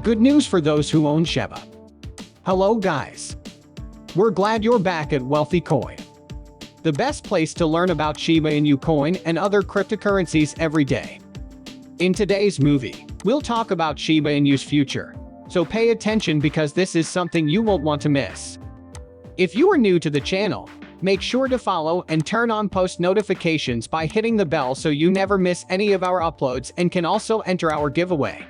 Good news for those who own Shiba. Hello guys. We're glad you're back at Wealthy Coin, the best place to learn about Shiba Inu coin and other cryptocurrencies every day. In today's movie, we'll talk about Shiba Inu's future, so pay attention because this is something you won't want to miss. If you are new to the channel, make sure to follow and turn on post notifications by hitting the bell so you never miss any of our uploads and can also enter our giveaway.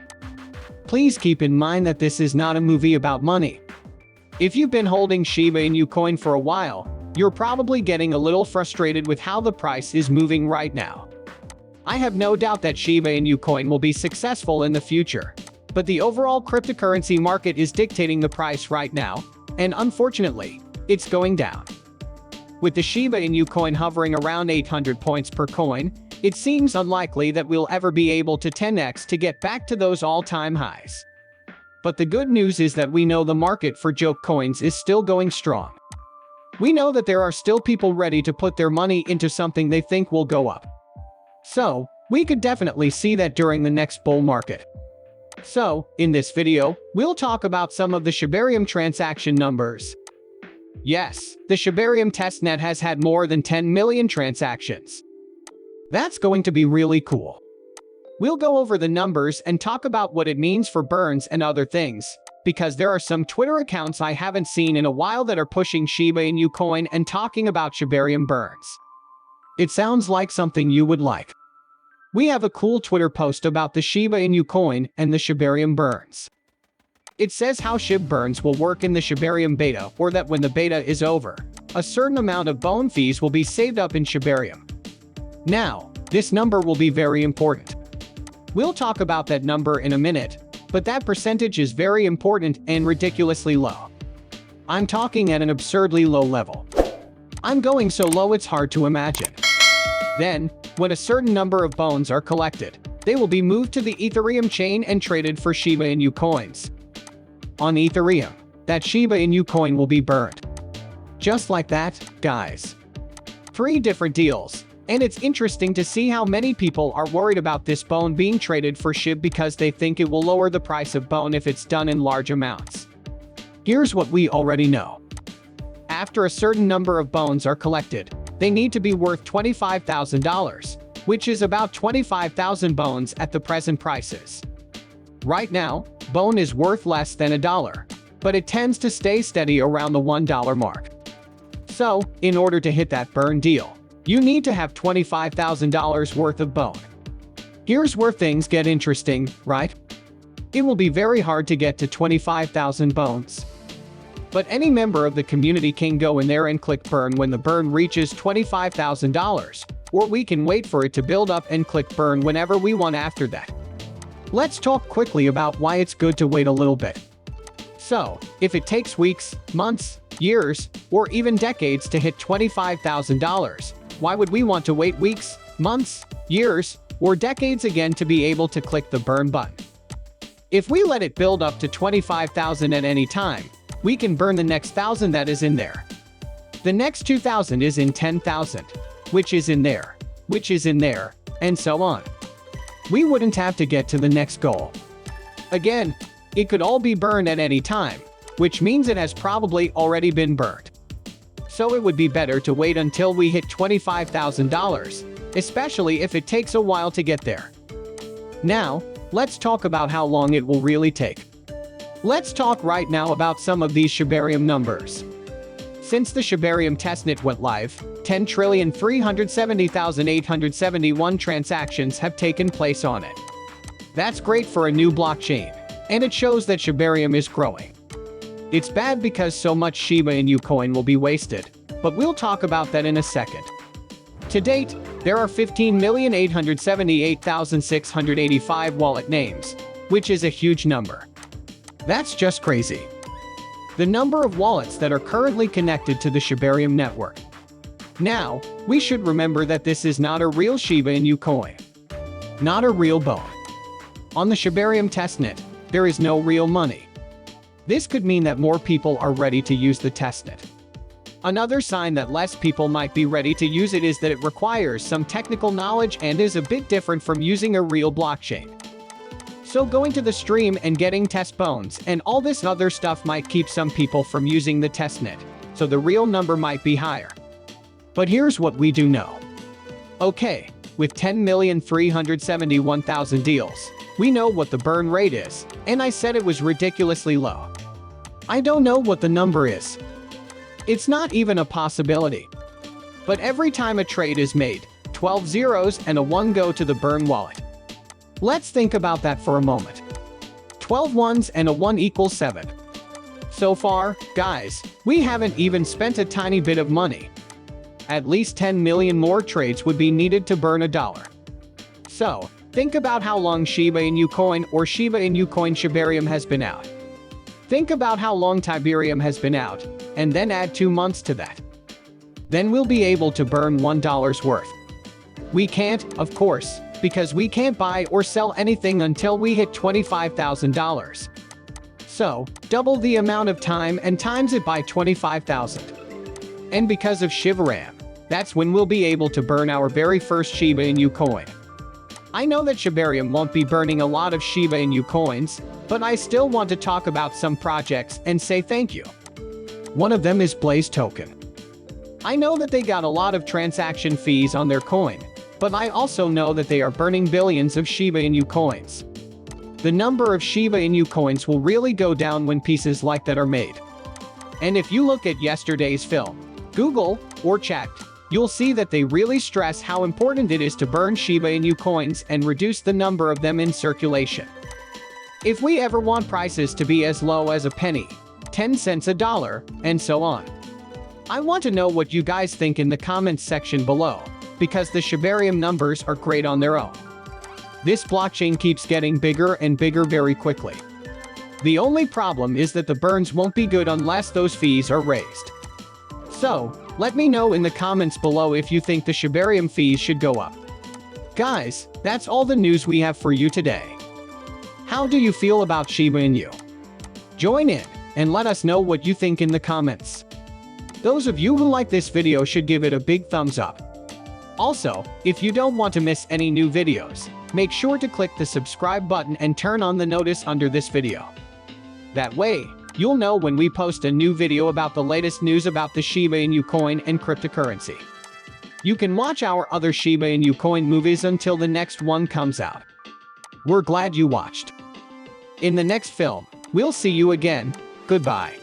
Please keep in mind that this is not a movie about money. If you've been holding Shiba Inu coin for a while, you're probably getting a little frustrated with how the price is moving right now. I have no doubt that Shiba Inu coin will be successful in the future, but the overall cryptocurrency market is dictating the price right now, and unfortunately, it's going down. With the Shiba Inu coin hovering around 800 points per coin, it seems unlikely that we'll ever be able to 10x to get back to those all-time highs. But the good news is that we know the market for joke coins is still going strong. We know that there are still people ready to put their money into something they think will go up. So, we could definitely see that during the next bull market. So, in this video, we'll talk about some of the Shibarium transaction numbers. Yes, the Shibarium testnet has had more than 10 million transactions. That's going to be really cool. We'll go over the numbers and talk about what it means for burns and other things, because there are some Twitter accounts I haven't seen in a while that are pushing Shiba Inu coin and talking about Shibarium burns. It sounds like something you would like. We have a cool Twitter post about the Shiba Inu coin and the Shibarium burns. It says how SHIB burns will work in the Shibarium beta, or that when the beta is over, a certain amount of bone fees will be saved up in Shibarium. Now, this number will be very important. We'll talk about that number in a minute, but that percentage is very important and ridiculously low. I'm talking at an absurdly low level. I'm going so low it's hard to imagine. Then, when a certain number of bones are collected, they will be moved to the Ethereum chain and traded for Shiba Inu coins. On Ethereum, that Shiba Inu coin will be burned. Just like that, guys. 3 different deals. And it's interesting to see how many people are worried about this bone being traded for SHIB because they think it will lower the price of bone if it's done in large amounts. Here's what we already know. After a certain number of bones are collected, they need to be worth $25,000, which is about 25,000 bones at the present prices. Right now, bone is worth less than $1, but it tends to stay steady around the $1 mark. So, in order to hit that burn deal, you need to have $25,000 worth of bone. Here's where things get interesting, right? It will be very hard to get to 25,000 bones. But any member of the community can go in there and click burn when the burn reaches $25,000, or we can wait for it to build up and click burn whenever we want after that. Let's talk quickly about why it's good to wait a little bit. So, if it takes weeks, months, years, or even decades to hit $25,000, why would we want to wait weeks, months, years, or decades again to be able to click the burn button? If we let it build up to 25,000 at any time, we can burn the next 1,000 that is in there. The next 2,000 is in 10,000, which is in there, which is in there, and so on. We wouldn't have to get to the next goal. Again, it could all be burned at any time, which means it has probably already been burned. So it would be better to wait until we hit $25,000, especially if it takes a while to get there. Now, let's talk about how long it will really take. Let's talk right now about some of these Shibarium numbers. Since the Shibarium testnet went live, 10,370,871 transactions have taken place on it. That's great for a new blockchain, and it shows that Shibarium is growing. It's bad because so much Shiba Inu coin will be wasted, but we'll talk about that in a second. To date, there are 15,878,685 wallet names, which is a huge number. That's just crazy. The number of wallets that are currently connected to the Shibarium network. Now, we should remember that this is not a real Shiba Inu coin. Not a real bone. On the Shibarium testnet, there is no real money. This could mean that more people are ready to use the testnet. Another sign that less people might be ready to use it is that it requires some technical knowledge and is a bit different from using a real blockchain. So going to the stream and getting test bones and all this other stuff might keep some people from using the testnet, so the real number might be higher. But here's what we do know. Okay, with 10,371,000 deals, we know what the burn rate is, and I said it was ridiculously low. I don't know what the number is. It's not even a possibility. But every time a trade is made, 12 zeros and a 1 go to the burn wallet. Let's think about that for a moment. 12 ones and a 1 equals 7. So far, guys, we haven't even spent a tiny bit of money. At least 10 million more trades would be needed to burn $1. So, think about how long Shiba Inu coin or Shiba Inu coin Shibarium has been out. Think about how long Tiberium has been out, and then add 2 months to that. Then we'll be able to burn $1 worth. We can't, of course, because we can't buy or sell anything until we hit $25,000. So, double the amount of time and times it by 25,000. And because of Shibarium, that's when we'll be able to burn our very first Shiba Inu coin. I know that Shibarium won't be burning a lot of Shiba Inu coins, but I still want to talk about some projects and say thank you. One of them is Blaze Token. I know that they got a lot of transaction fees on their coin, but I also know that they are burning billions of Shiba Inu coins. The number of Shiba Inu coins will really go down when pieces like that are made. And if you look at yesterday's film, Google, or chat, you'll see that they really stress how important it is to burn Shiba Inu coins and reduce the number of them in circulation. If we ever want prices to be as low as a penny, 10 cents a dollar, and so on. I want to know what you guys think in the comments section below, because the Shibarium numbers are great on their own. This blockchain keeps getting bigger and bigger very quickly. The only problem is that the burns won't be good unless those fees are raised. So, let me know in the comments below if you think the Shibarium fees should go up. Guys, that's all the news we have for you today. How do you feel about Shiba Inu? Join in, and let us know what you think in the comments. Those of you who like this video should give it a big thumbs up. Also, if you don't want to miss any new videos, make sure to click the subscribe button and turn on the notice under this video. That way, you'll know when we post a new video about the latest news about the Shiba Inu coin and cryptocurrency. You can watch our other Shiba Inu coin movies until the next one comes out. We're glad you watched. In the next film, we'll see you again. Goodbye.